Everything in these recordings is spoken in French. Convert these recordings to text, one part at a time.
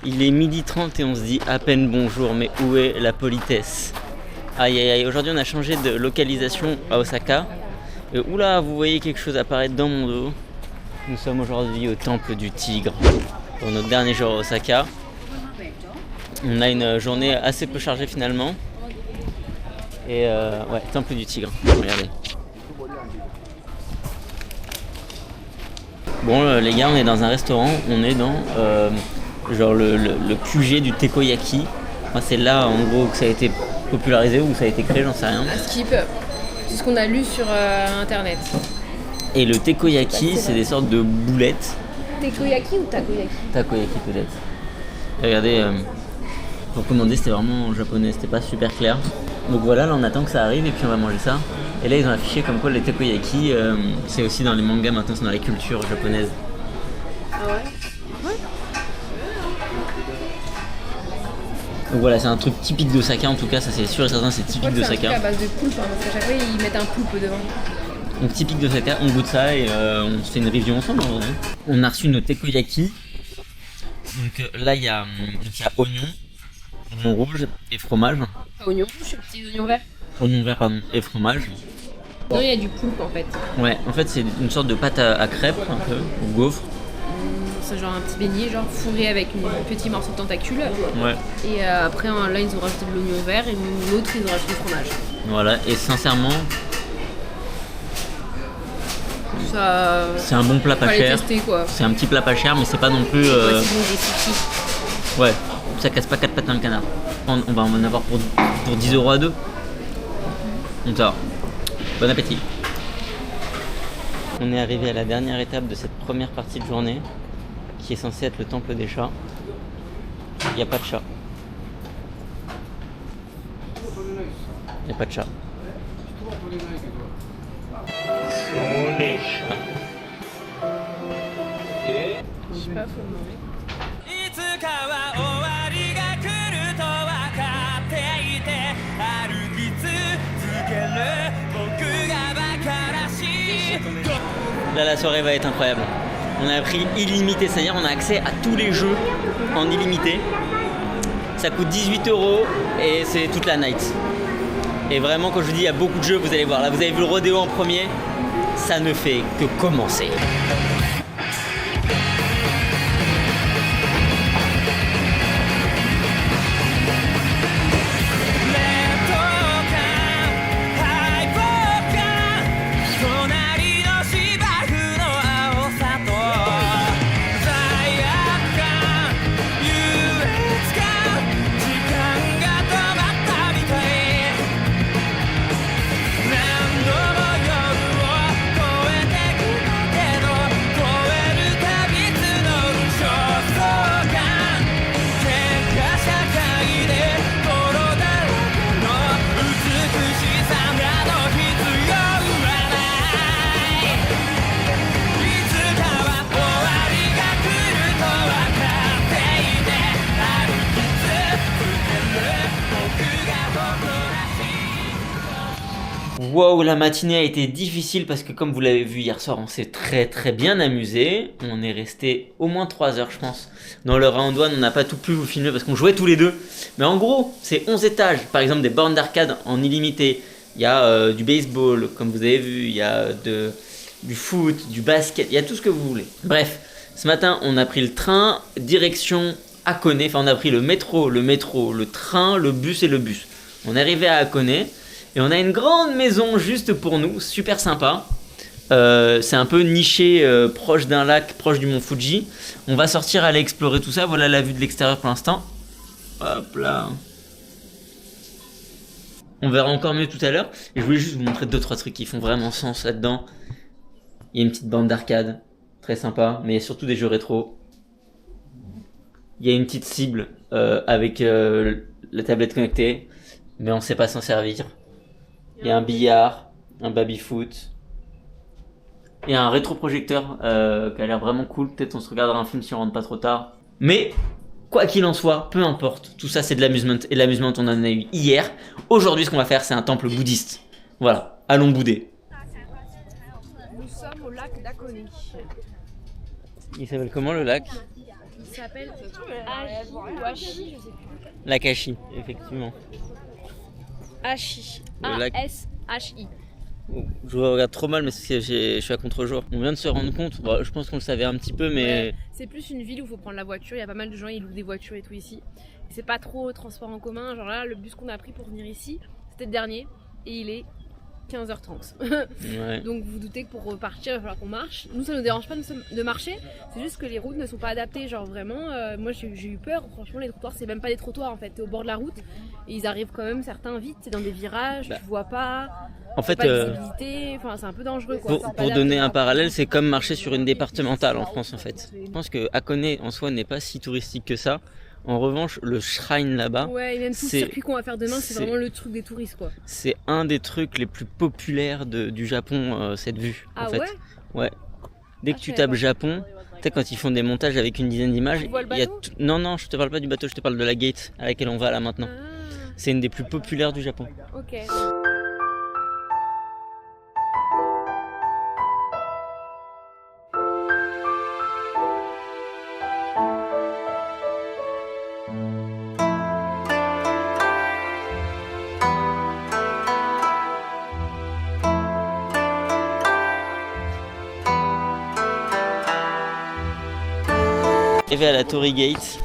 Il est 12h30 et on se dit à peine bonjour, mais où est la politesse? Aïe aïe aïe, aujourd'hui on a changé de localisation à Osaka. Et oula, vous voyez quelque chose apparaître dans mon dos. Nous sommes aujourd'hui au Temple du Tigre, pour notre dernier jour à Osaka. On a une journée assez peu chargée finalement. Et ouais, Temple du Tigre, regardez. Bon les gars, on est dans un restaurant, on est dans genre le QG du Tekoyaki. Enfin, c'est là en gros que ça a été popularisé ou ça a été créé, j'en sais rien. Skip, c'est ce qu'on a lu sur internet. Et le Tekoyaki, c'est des sortes de boulettes. Tekoyaki ou takoyaki? Takoyaki peut-être. Et regardez, pour commander c'était vraiment en japonais, c'était pas super clair. Donc voilà, là on attend que ça arrive et puis on va manger ça. Et là ils ont affiché comme quoi les Tekoyaki, c'est aussi dans les mangas maintenant, c'est dans la culture japonaise. Ah ouais? Ouais. Donc voilà, c'est un truc typique d'Osaka en tout cas, ça c'est sûr et certain, c'est typique d'Osaka. C'est un truc à base de poulpe, hein, parce qu'à chaque fois ils mettent un poulpe devant. Donc typique d'Osaka, on goûte ça et on se fait une review ensemble en vrai. On a reçu nos Tekoyaki. Donc là il y a oignon rouge et fromage. Oignon rouge, petits oignons verts. Oignon vert pardon, et fromage. Non, il y a du poulpe en fait. Ouais, en fait c'est une sorte de pâte à crêpes un peu, ou gaufre. C'est genre un petit beignet, genre fourré avec un petit morceau de tentacule. Ouais. Et après là ils ont rajouté de l'oignon vert et l'autre ils ont rajouté du fromage. Voilà, et sincèrement, Ça... c'est un bon plat pas cher. Tester, quoi. C'est un petit plat pas cher, mais c'est pas non plus. Ouais, c'est bon, des sushis. Ouais, ça casse pas 4 pattes dans le canard. On va en avoir pour 10€ à deux. Donc ça va. Bon appétit. On est arrivé à la dernière étape de cette première partie de journée, qui est censée être le temple des chats. Il n'y a pas de chat. Il n'y a pas de chat. Je sais pas, faut demander. Là la soirée va être incroyable. On a un prix illimité, c'est-à-dire on a accès à tous les jeux en illimité. Ça coûte 18€ et c'est toute la night. Et vraiment quand je vous dis il y a beaucoup de jeux, vous allez voir. Là vous avez vu le rodéo en premier, ça ne fait que commencer. Wow, la matinée a été difficile parce que comme vous l'avez vu hier soir, on s'est très bien amusé. On est resté au moins 3 heures je pense. Dans le round one, on n'a pas tout pu vous filmer parce qu'on jouait tous les deux. Mais en gros, c'est 11 étages. Par exemple, des bornes d'arcade en illimité. Il y a du baseball, comme vous avez vu. Il y a du foot, du basket. Il y a tout ce que vous voulez. Bref, ce matin, on a pris le train, direction Hakone. Enfin, on a pris le métro, le train, le bus et le bus. On est arrivé à Hakone. Et on a une grande maison juste pour nous, super sympa. C'est un peu niché, proche d'un lac, proche du mont Fuji. On va sortir, aller explorer tout ça. Voilà la vue de l'extérieur pour l'instant. Hop là. On verra encore mieux tout à l'heure. Et je voulais juste vous montrer 2-3 trucs qui font vraiment sens là-dedans. Il y a une petite bande d'arcade, très sympa, mais surtout des jeux rétro. Il y a une petite cible avec la tablette connectée, mais on ne sait pas s'en servir. Il y a un billard, un baby-foot. Il y a un rétroprojecteur qui a l'air vraiment cool. Peut-être on se regardera un film si on rentre pas trop tard. Mais quoi qu'il en soit, peu importe. Tout ça c'est de l'amusement. Et l'amusement on en a eu hier. Aujourd'hui ce qu'on va faire c'est un temple bouddhiste. Voilà, allons bouder. Nous sommes au lac d'Hakone. Il s'appelle comment le lac? Il s'appelle Ashi ou Ashi, je sais plus. L'Akashi, effectivement. Ashi. Le lac. A-S-H-I. Je regarde trop mal, mais c'est que je suis à contre-jour. On vient de se rendre compte, bon, je pense qu'on le savait un petit peu, mais... Ouais, c'est plus une ville où il faut prendre la voiture. Il y a pas mal de gens, ils louent des voitures et tout ici. Et c'est pas trop transport en commun. Genre là, le bus qu'on a pris pour venir ici, c'était le dernier. Et il est 15h30. Ouais. Donc vous doutez que pour repartir, il va falloir qu'on marche. Nous, ça nous dérange pas de marcher. C'est juste que les routes ne sont pas adaptées. Genre vraiment, moi j'ai eu peur. Franchement, les trottoirs, c'est même pas des trottoirs en fait. T'es au bord de la route. Et ils arrivent quand même certains vite. C'est dans des virages, tu vois pas. En fait, pas de visibilité. Enfin, c'est un peu dangereux quoi. pour donner un parallèle, c'est comme marcher sur une départementale en France en fait. Je pense que Hakone en soi n'est pas si touristique que ça. En revanche, le shrine là-bas, ouais, et même tout le circuit qu'on va faire demain, c'est vraiment le truc des touristes quoi. C'est un des trucs les plus populaires du Japon, cette vue. Ah en fait. ouais. Ouais. Dès que tu tapes Japon, tu sais quand ils font des montages avec une dizaine d'images, Tu vois le bateau ? Non, je te parle pas du bateau, je te parle de la gate à laquelle on va là maintenant. Ah, C'est une des plus populaires du Japon. ok. Arrivé à la Torii Gate.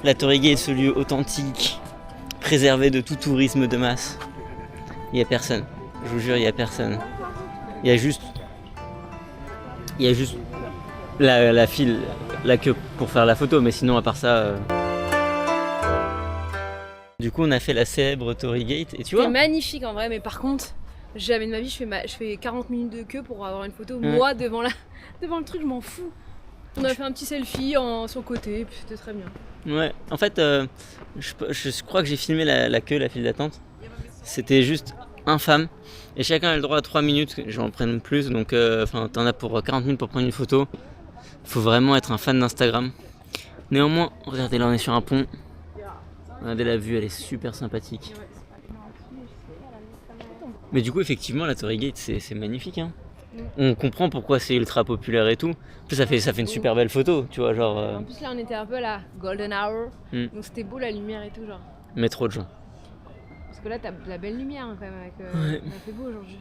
La Torii Gate, ce lieu authentique, préservé de tout tourisme de masse. Il n'y a personne. Je vous jure, il n'y a personne. Il y a juste la file, la queue pour faire la photo, mais sinon à part ça... Du coup on a fait la célèbre Torii Gate et tu vois... C'est magnifique en vrai, mais par contre, jamais de ma vie je fais 40 minutes de queue pour avoir une photo. Moi devant le truc, je m'en fous. On a fait un petit selfie sur le côté, et puis c'était très bien. Ouais, en fait, je crois que j'ai filmé la queue, la file d'attente. C'était juste infâme. Et chacun a le droit à 3 minutes, j'en prenne plus, donc t'en as pour 40 minutes pour prendre une photo. Faut vraiment être un fan d'Instagram. Néanmoins, regardez là, on est sur un pont. Regardez la vue, elle est super sympathique. Mais du coup, effectivement, la Torii Gate, c'est magnifique, hein. On comprend pourquoi c'est ultra populaire et tout. En plus, ça fait une super belle photo, tu vois, genre... En plus là on était un peu à la golden hour, Mm. donc c'était beau la lumière et tout genre. Mais trop de gens. Parce que là t'as de la belle lumière hein, quand même, Ouais. ça fait beau aujourd'hui.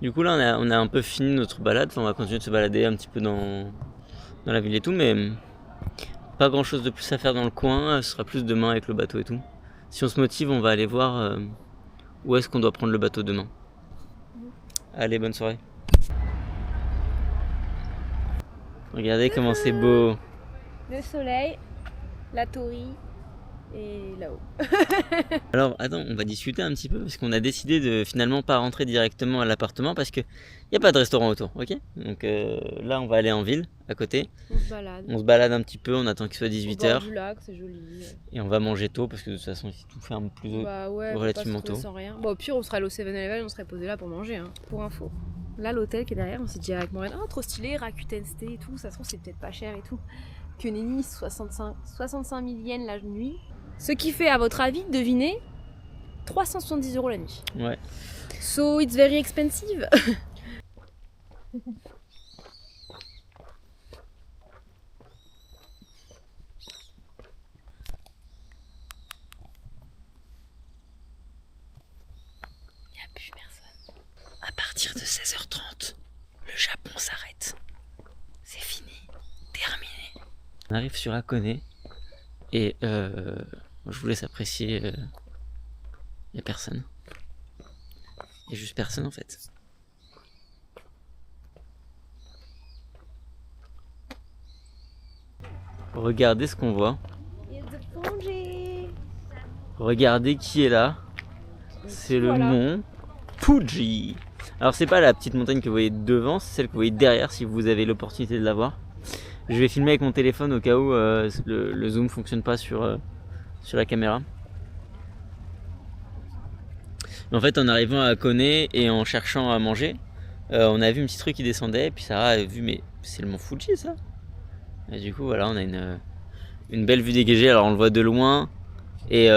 Du coup, là, on a un peu fini notre balade. Enfin, on va continuer de se balader un petit peu dans la ville et tout, mais pas grand chose de plus à faire dans le coin. Ce sera plus demain avec le bateau et tout. Si on se motive, on va aller voir où est-ce qu'on doit prendre le bateau demain. Allez, bonne soirée. Regardez comment c'est beau. Le soleil, la Torii et là-haut. Alors, attends, on va discuter un petit peu parce qu'on a décidé de finalement pas rentrer directement à l'appartement parce qu'il n'y a pas de restaurant autour, ok ? Donc là, on va aller en ville, à côté. On se balade. On se balade un petit peu, on attend qu'il soit Au 18h. bord du lac, c'est joli. Et on va manger tôt parce que de toute façon, ici, tout ferme plus Bah ouais, relativement faut pas se tôt. retrouver sans rien. Bon, au pire, on serait allé au 7-Eleven, on serait posé là pour manger, hein. Pour info. Là, l'hôtel qui est derrière, on s'est dit avec Morel, trop stylé, Rakuten Stay et tout, ça se trouve, c'est peut-être pas cher et tout. Que nenni, 65 000 yens la nuit. Ce qui fait, à votre avis, devinez, 370 € la nuit. Ouais. So, it's very expensive. Il n'y a plus personne. À partir de 16h30, le Japon s'arrête. C'est fini. Terminé. On arrive sur Hakone. Et je vous laisse apprécier. Il n'y a personne. Il n'y a juste personne en fait. Regardez ce qu'on voit. Regardez qui est là. C'est le mont Fuji. Alors c'est pas la petite montagne que vous voyez devant, c'est celle que vous voyez derrière si vous avez l'opportunité de la voir. Je vais filmer avec mon téléphone au cas où le zoom fonctionne pas sur la caméra. Mais en fait, en arrivant à Hakone et en cherchant à manger, on a vu un petit truc qui descendait, et puis Sarah a vu, mais c'est le mont Fuji ça. Et du coup, voilà, on a une belle vue dégagée. Alors on le voit de loin, et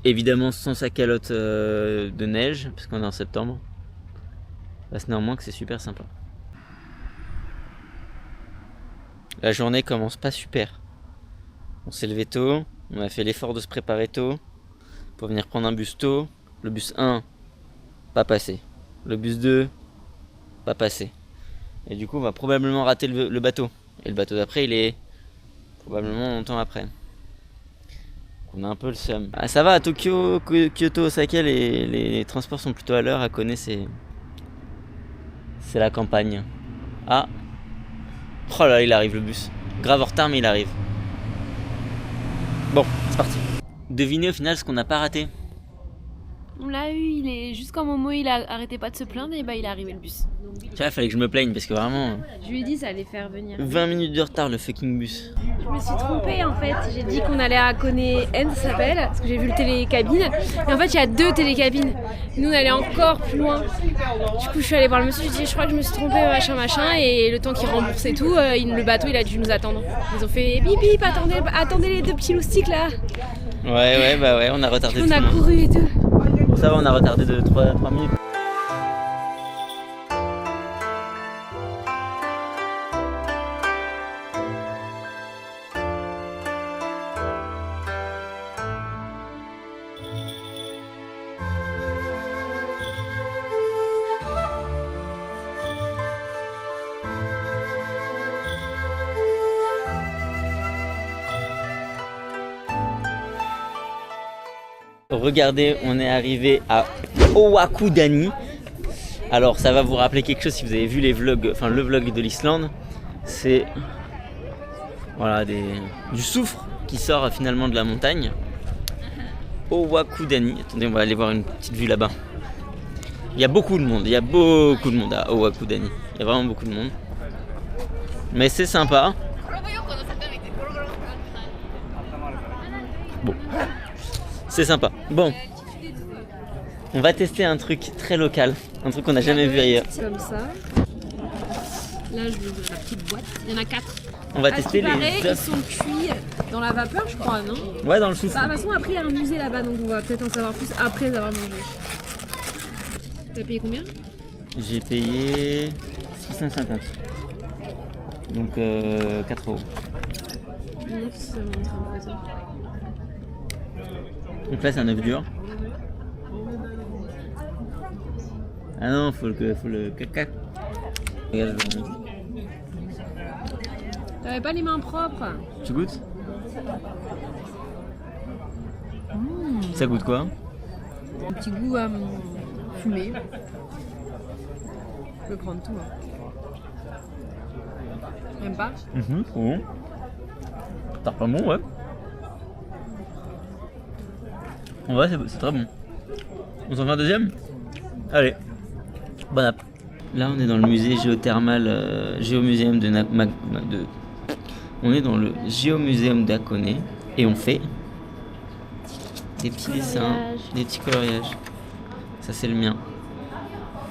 évidemment sans sa calotte de neige, parce qu'on est en septembre. Parce néanmoins que c'est super sympa. La journée commence pas super. On s'est levé tôt, on a fait l'effort de se préparer tôt pour venir prendre un bus tôt. Le bus 1, pas passé. Le bus 2, pas passé. Et du coup, on va probablement rater le bateau. Et le bateau d'après, il est probablement longtemps après. On a un peu le seum. Ah, ça va, à Tokyo, Kyoto, Osaka, les transports sont plutôt à l'heure. À Kone, c'est la campagne. Ah. Oh là, il arrive le bus. Grave en retard, mais il arrive. Bon, c'est parti. Devinez au final ce qu'on n'a pas raté. On l'a eu, jusqu'en Momo, il a arrêté pas de se plaindre et bah il est arrivé le bus. Tu vois, il fallait que je me plaigne parce que vraiment. Je lui ai dit ça allait faire venir. 20 minutes de retard le fucking bus. Je me suis trompée en fait, j'ai dit qu'on allait à Kone End, ça s'appelle, parce que j'ai vu le télécabine. Et en fait il y a 2 télécabines. Nous on allait encore plus loin. Du coup je suis allée voir le monsieur, je lui ai dit je crois que je me suis trompée, machin. Et le temps qu'il rembourse et tout, le bateau il a dû nous attendre. Ils ont fait bip bip, attendez les 2 petits loustiques là. Ouais, on a retardé. On a couru et tout. Bon, ça va, on a retardé de 3 minutes. Regardez, on est arrivé à Owakudani. Alors ça va vous rappeler quelque chose si vous avez vu les vlogs, enfin le vlog de l'Islande. C'est voilà du soufre qui sort finalement de la montagne. Owakudani. Attendez, on va aller voir une petite vue là-bas. Il y a beaucoup de monde, à Owakudani. Il y a vraiment beaucoup de monde. Mais c'est sympa. Bon. C'est sympa. Bon, on va tester un truc très local, un truc qu'on n'a jamais vu ailleurs. Comme ça. Là, je veux la petite boîte. Il y en a 4. On va tester les Ils œufs. sont cuits dans la vapeur, je crois, non? Ouais, dans le soufre. Bah, de toute façon, après, il y a un musée là-bas, donc on va peut-être en savoir plus après les avoir mangés. T'as payé combien? J'ai payé 650. Donc 4 euros. Ça montre un peu ça. Donc là, c'est un œuf dur. Ah non, faut le caca. Regarde, T'avais pas les mains propres? tu goûtes? Ça goûte quoi? Un petit goût fumé. Je peux prendre tout. Même pas? Bon. T'as pas bon, ouais. En vrai, c'est très bon. On s'en fait un deuxième? Allez, bon app. Là, on est dans le musée géothermal, géomuséum on est dans le géomuséum d'Akone et on fait des petits dessins, des petits coloriages. Ça, c'est le mien.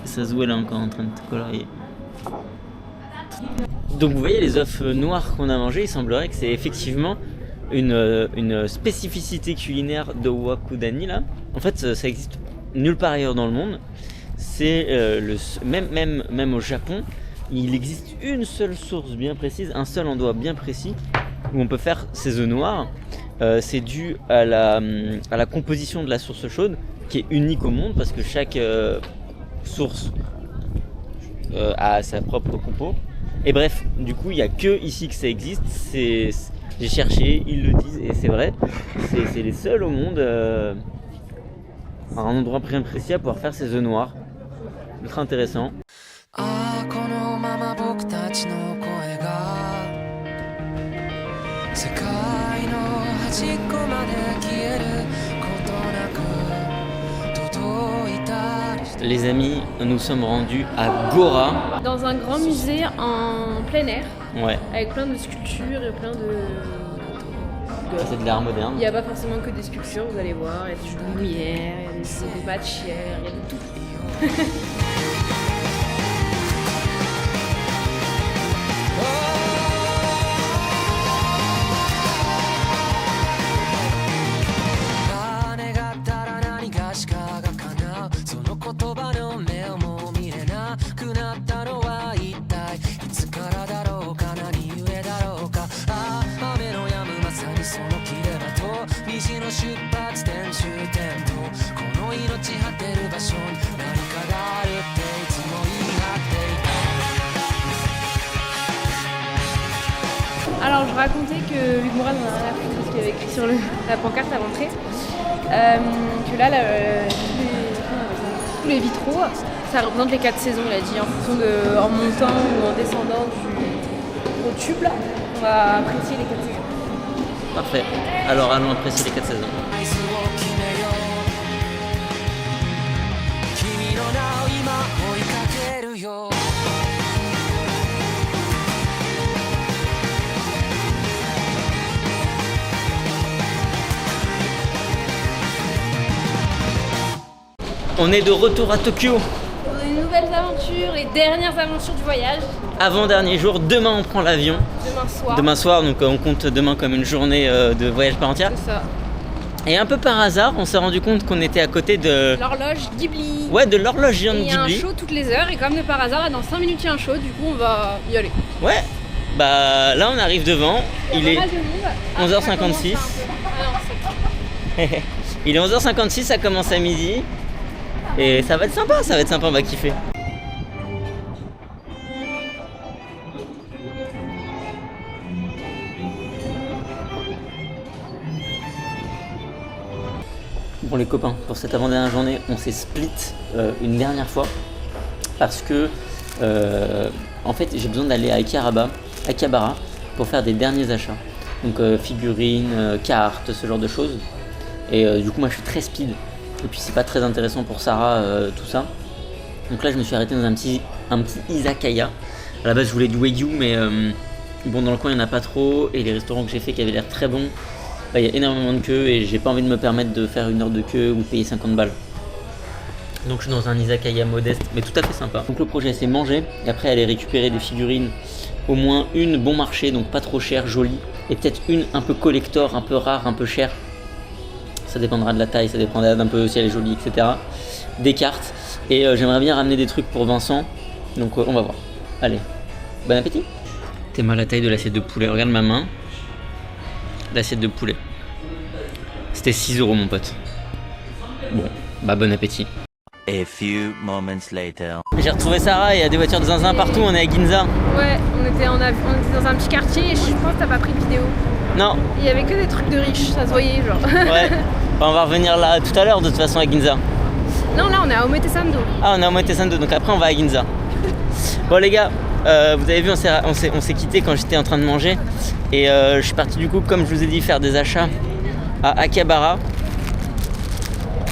Sazou, elle est encore en train de colorier. Donc, vous voyez les œufs noirs qu'on a mangés, il semblerait que c'est effectivement une spécificité culinaire de Owakudani là. En fait, ça existe nulle part ailleurs dans le monde. C'est même au Japon, il existe une seule source bien précise, un seul endroit bien précis où on peut faire ces œufs noirs. C'est dû à la composition de la source chaude qui est unique au monde parce que chaque source a sa propre compo. Et bref, du coup, il n'y a que ici que ça existe. J'ai cherché, ils le disent et c'est vrai. C'est les seuls au monde, à un endroit bien précis à pouvoir faire ces œufs noirs. Ultra intéressant. Les amis, nous sommes rendus à Gora. Dans un grand musée en plein air. Ouais. Avec plein de sculptures et plein de... C'est de l'art moderne. Il n'y a pas forcément que des sculptures, vous allez voir. Il y a des jeux de lumière, il y a des matières, il y a de tout. 出発点終点とこの命果てる場所に何かがあるっていつも言い張っていた Alors je racontais que Hugues Mourad en a rien à foutre de ce qu'il y avait écrit sur la pancarte à l'entrée. Que là, tous les vitraux, ça représente les 4 saisons, il a dit, en fonction de, en montant ou en descendant au tube là, on va apprécier les 4 saisons. Parfait. Alors allons apprécier les 4 saisons. 合図を決めよう君の名を今追いかけるよ On est de retour à Tokyo. Une nouvelle aventure, les dernières aventures du voyage. Avant-dernier jour, demain on prend l'avion. Demain soir. Demain soir, donc on compte demain comme une journée de voyage par entière. C'est ça. Et un peu par hasard, on s'est rendu compte qu'on était à côté de... L'horloge Ghibli. Ouais, de l'horloge Et géante il y a un Ghibli. show toutes les heures et comme de par hasard, là, dans 5 minutes il y a un show, du coup on va y aller. Ouais. Bah là on arrive devant. Il est 11h56. Il est 11h56, ça commence à midi. Et ça va être sympa, on va kiffer. Bon les copains, pour cette avant-dernière journée, on s'est split une dernière fois parce que en fait j'ai besoin d'aller à Akihabara pour faire des derniers achats. Donc figurines, cartes, ce genre de choses. Et du coup moi je suis très speed. Et puis c'est pas très intéressant pour Sarah tout ça. Donc là je me suis arrêté dans un petit izakaya. À la base je voulais du wagyu mais bon dans le coin il n'y en a pas trop. Et les restaurants que j'ai fait qui avaient l'air très bons, il y a énormément de queue et j'ai pas envie de me permettre de faire une heure de queue ou de payer 50 balles. Donc je suis dans un izakaya modeste mais tout à fait sympa. Donc le projet c'est manger et après aller récupérer des figurines. Au moins une bon marché, donc pas trop chère, jolie. Et peut-être une un peu collector, un peu rare, un peu chère. Ça dépendra de la taille, ça dépendra d'un peu si elle est jolie, etc. Des cartes. Et j'aimerais bien ramener des trucs pour Vincent. Donc on va voir. Allez, bon appétit. T'es mal la taille de l'assiette de poulet. Regarde ma main. L'assiette de poulet. C'était 6 € mon pote. Bon, bah bon appétit. A few moments later. J'ai retrouvé Sarah, il y a des voitures de zinzin partout, on est à Ginza. Ouais, on était dans un petit quartier et je pense que t'as pas pris de vidéo. Non. Il y avait que des trucs de riches, ça se voyait genre. Ouais. On va revenir là tout à l'heure de toute façon à Ginza. Non, là on est à Omotesando. Ah, on est à Omotesando, donc après on va à Ginza. Bon les gars, vous avez vu, on s'est quitté quand j'étais en train de manger. Et je suis parti du coup, comme je vous ai dit, faire des achats à Akihabara.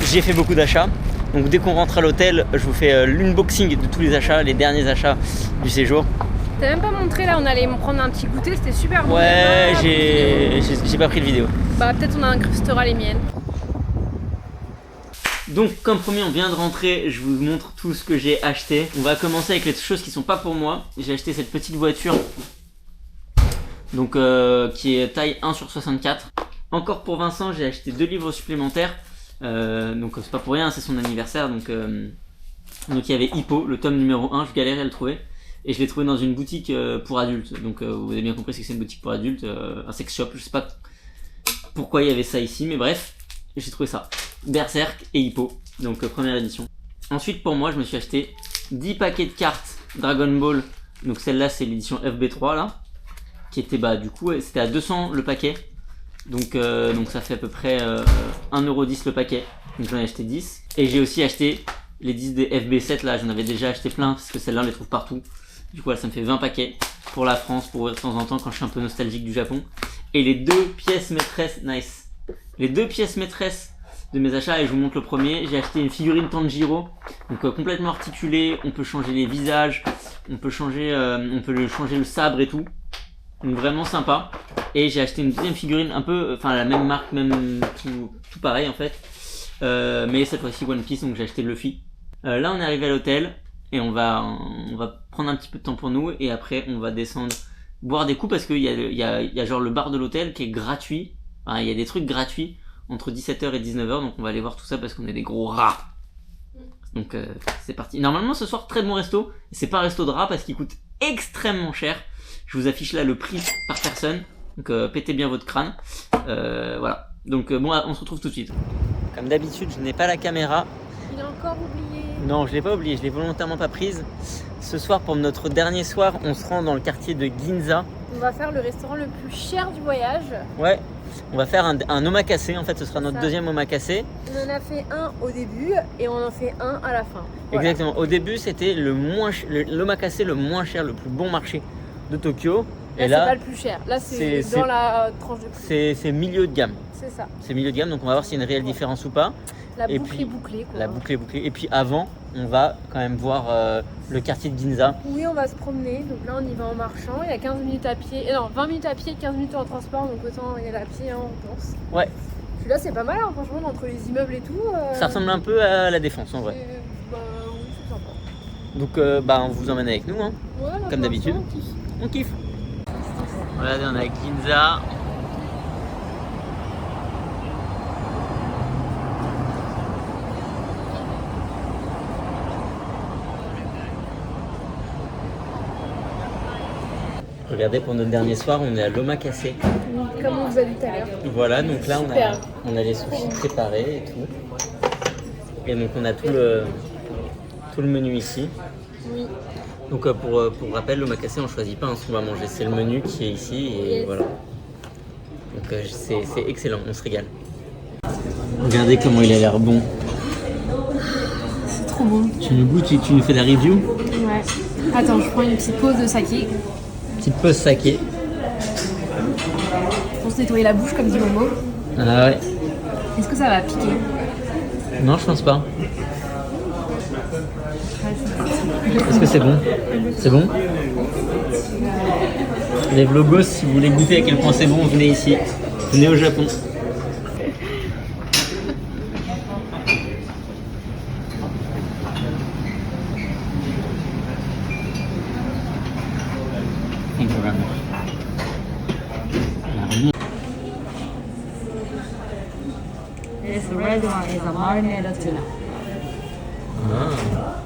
J'ai fait beaucoup d'achats. Donc dès qu'on rentre à l'hôtel, je vous fais l'unboxing de tous les achats, les derniers achats du séjour. T'as même pas montré là, on allait me prendre un petit goûter, c'était super bon. Ouais, j'ai pas pris de vidéo. Bah peut-être on incrustera les miennes. Donc comme promis, on vient de rentrer, je vous montre tout ce que j'ai acheté. On va commencer avec les choses qui sont pas pour moi. J'ai acheté cette petite voiture, donc qui est taille 1/64. Encore pour Vincent, j'ai acheté 2 livres supplémentaires. Donc c'est pas pour rien, c'est son anniversaire. Donc il y avait Hippo, le tome numéro 1, je galérais à le trouver. Et je l'ai trouvé dans une boutique pour adultes. Donc vous avez bien compris que c'est une boutique pour adultes, un sex shop. Je sais pas pourquoi il y avait ça ici, mais bref, j'ai trouvé ça. Berserk et Hippo, donc première édition. Ensuite pour moi, je me suis acheté 10 paquets de cartes Dragon Ball. Donc celle-là c'est l'édition FB3 là, qui était du coup c'était à 200 le paquet. Donc ça fait à peu près 1,10€ le paquet. Donc j'en ai acheté 10. Et j'ai aussi acheté les 10 des FB7 là, j'en avais déjà acheté plein parce que celle-là on les trouve partout. Du coup là, ça me fait 20 paquets pour la France, pour ouvrir de temps en temps quand je suis un peu nostalgique du Japon. Et les 2 pièces maîtresses, nice. Les 2 pièces maîtresses de mes achats, et je vous montre le premier. J'ai acheté une figurine Tanjiro, donc complètement articulée, on peut changer les visages, on peut changer le sabre et tout. Donc vraiment sympa. Et j'ai acheté une deuxième figurine un peu, enfin la même marque, même tout pareil en fait. Mais cette fois-ci One Piece, donc j'ai acheté Luffy. Là on est arrivé à l'hôtel et on va prendre un petit peu de temps pour nous et après on va descendre boire des coups parce qu'il y a genre le bar de l'hôtel qui est gratuit. Enfin, il y a des trucs gratuits entre 17h et 19h, donc on va aller voir tout ça parce qu'on est des gros rats. Donc c'est parti. Normalement ce soir très bon resto. C'est pas un resto de rats parce qu'il coûte extrêmement cher. Je vous affiche là le prix par personne. Donc pétez bien votre crâne. Voilà. Donc bon, on se retrouve tout de suite. Comme d'habitude, je n'ai pas la caméra. Il a encore oublié. Non, je l'ai pas oublié, je l'ai volontairement pas prise. Ce soir, pour notre dernier soir, on se rend dans le quartier de Ginza. On va faire le restaurant le plus cher du voyage. Ouais, on va faire un omakase. En fait, ce sera notre Ça. deuxième omakase. On en a fait un au début et on en fait un à la fin. Voilà. Exactement. Au début, c'était l'omakase le moins cher, le plus bon marché de Tokyo. Là, Et c'est pas là, le plus cher. Là, c'est c'est- dans la tranche de prix. c'est milieu de gamme. C'est ça. C'est milieu de gamme, donc on va voir s'il y a une réelle différence ou pas. La Et boucle puis, est bouclée. Quoi. La boucle est bouclée. Et puis avant, on va quand même voir le quartier de Ginza. Oui, on va se promener. Donc là, on y va en marchant. Il y a 15 minutes à pied. Non, 20 minutes à pied, 15 minutes en transport. Donc autant y aller à pied, hein, on pense. Ouais, Puis là, c'est pas mal, hein, franchement, entre les immeubles et tout. ça ressemble un peu à la Défense en vrai. Bah, oui, c'est sympa. Donc bah, on vous emmène avec nous, hein. Ouais, là, Comme pour d'habitude. l'instant, on kiffe. On kiffe. Regardez, on est à Ginza. Regardez, pour notre dernier soir, on est à l'omakase. Comme on vous a dit tout à l'heure. Voilà, donc là Super. on a les sushis préparés et tout. Et donc on a tout le menu ici. Oui. Donc pour rappel, l'omakase on choisit pas ce qu'on va manger, c'est le menu qui est ici et Yes. voilà. Donc c'est excellent, on se régale. Regardez comment il a l'air bon. C'est trop bon. Tu nous goûtes, tu nous fais la review. Ouais. Attends, je prends une petite pause de saké. Petite pause saké. Pour se nettoyer la bouche, comme dit Momo. Ah ouais. Est-ce que ça va piquer? Non, je pense pas. Est-ce que c'est bon? C'est bon? Les vlogos, si vous voulez goûter à quel point c'est bon, venez ici. Venez au Japon. This red one is a marinated tuna. Ah.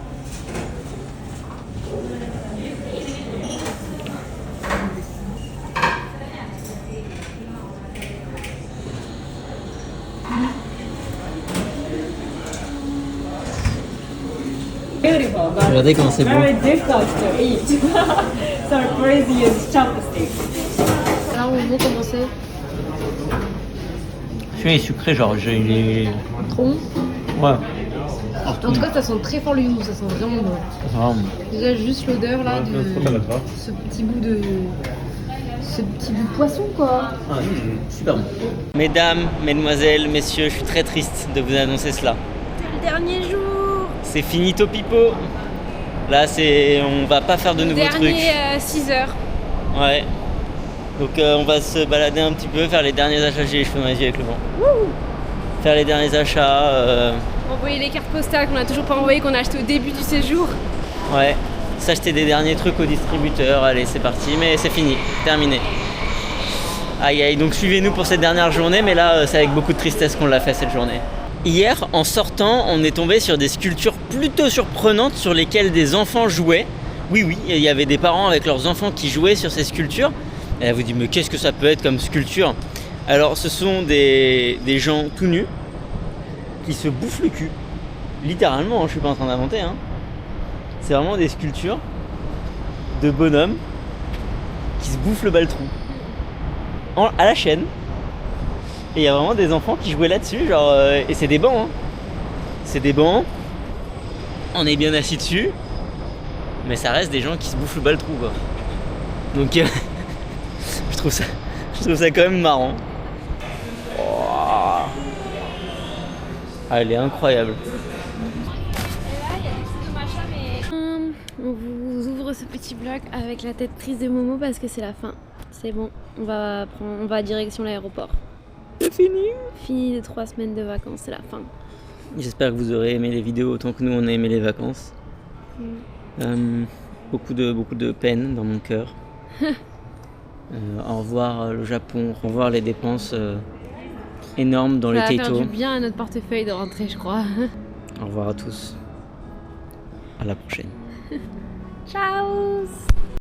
Beautiful, but Regardez comment c'est bon. very difficult to eat. So please use chopsticks. Là, on va commencer. Celui-là est sucré, genre j'ai. Trop bon. Ouais. En tout cas, ça sent très fort le houmous, ça sent vraiment bon. Vraiment. Déjà, juste l'odeur là de ce petit bout de. Ce petit bout de poisson, quoi. Ah, super bon. Mesdames, mesdemoiselles, messieurs, je suis très triste de vous annoncer cela. Le dernier jour. C'est finito pipo. Là, on va pas faire de nouveaux trucs. Dernier 6 heures. Ouais. Donc on va se balader un petit peu, faire les derniers achats. J'ai les cheveux dans les yeux avec le vent. Faire les derniers achats. Envoyer les cartes postales qu'on a toujours pas envoyées, qu'on a achetées au début du séjour. Ouais. S'acheter des derniers trucs au distributeur. Allez, c'est parti. Mais c'est fini. Terminé. Aïe aïe. Donc suivez-nous pour cette dernière journée. Mais là, c'est avec beaucoup de tristesse qu'on l'a fait cette journée. Hier, en sortant, on est tombé sur des sculptures plutôt surprenantes sur lesquelles des enfants jouaient. Oui, oui, il y avait des parents avec leurs enfants qui jouaient sur ces sculptures. Et elle vous dit, mais qu'est-ce que ça peut être comme sculpture? Alors, ce sont des gens tout nus qui se bouffent le cul. Littéralement, je suis pas en train d'inventer. Hein. C'est vraiment des sculptures de bonhommes qui se bouffent le bas-le-trou à la chaîne. Et il y a vraiment des enfants qui jouaient là-dessus, genre, et c'est des bancs, hein. C'est des bancs, on est bien assis dessus, mais ça reste des gens qui se bouffent le bas-le-trou, quoi. Donc, je trouve ça quand même marrant. Oh. Ah, elle est incroyable. On vous ouvre ce petit bloc avec la tête triste de Momo parce que c'est la fin. C'est bon, on va direction l'aéroport. C'est fini. Fini les 3 semaines de vacances, c'est la fin. J'espère que vous aurez aimé les vidéos autant que nous on a aimé les vacances. Beaucoup de peine dans mon cœur. Au revoir le Japon, au revoir les dépenses énormes dans les Ça va faire Taito. du bien à notre portefeuille de rentrer, je crois. Au revoir à tous. À la prochaine. Ciao.